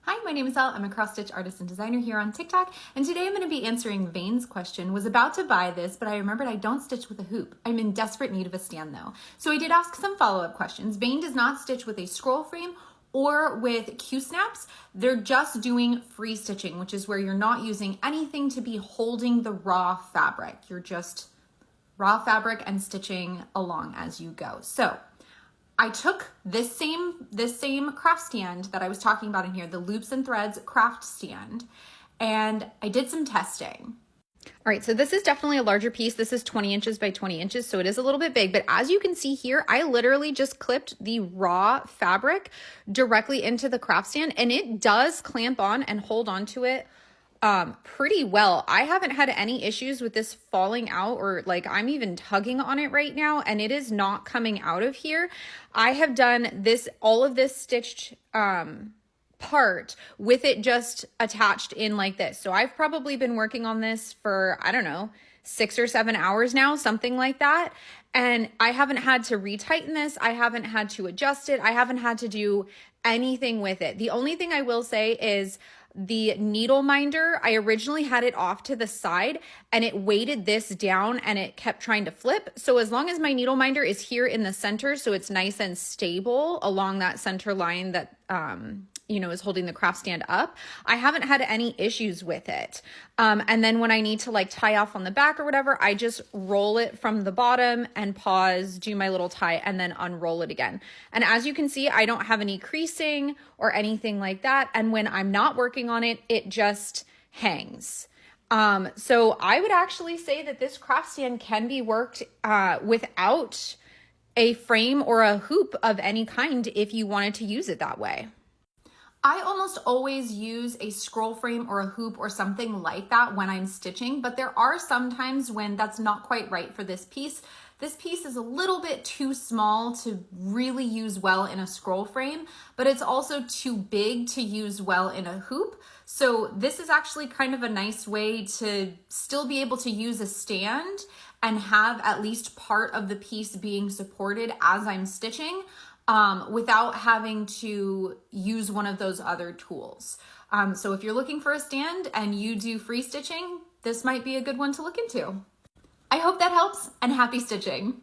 Hi, my name is Elle. I'm a cross-stitch artist and designer here on TikTok, and today I'm going to be answering Vane's question. Was about to buy this, but I remembered I don't stitch with a hoop. I'm in desperate need of a stand though. So I did ask some follow-up questions. Vane does not stitch with a scroll frame or with Q-snaps. They're just doing free stitching, which is where you're not using anything to be holding the raw fabric. You're just raw fabric and stitching along as you go. So I took this same craft stand that I was talking about in here, the Loops and Threads craft stand, and I did some testing. All right, so this is definitely a larger piece. This is 20 inches by 20 inches, so it is a little bit big, but as you can see here, I literally just clipped the raw fabric directly into the craft stand, and it does clamp on and hold onto it pretty well. I haven't had any issues with this falling out, or like I'm even tugging on it right now and it is not coming out of here. I have done all of this stitched part with it just attached in like this. So I've probably been working on this for, I don't know, 6 or 7 hours now, something like that. And I haven't had to retighten this. I haven't had to adjust it. I haven't had to do anything with it. The only thing I will say is the needle minder, I originally had it off to the side and it weighted this down and it kept trying to flip. So as long as my needle minder is here in the center, so it's nice and stable along that center line that, is holding the craft stand up, I haven't had any issues with it. And then when I need to like tie off on the back or whatever, I just roll it from the bottom and pause, do my little tie, and then unroll it again. And as you can see, I don't have any creasing or anything like that. And when I'm not working on it, it just hangs. So I would actually say that this craft stand can be worked without a frame or a hoop of any kind if you wanted to use it that way. I almost always use a scroll frame or a hoop or something like that when I'm stitching, but there are some times when that's not quite right for this piece. This piece is a little bit too small to really use well in a scroll frame, but it's also too big to use well in a hoop. So this is actually kind of a nice way to still be able to use a stand and have at least part of the piece being supported as I'm stitching, without having to use one of those other tools. So if you're looking for a stand and you do free stitching, this might be a good one to look into. I hope that helps, and happy stitching.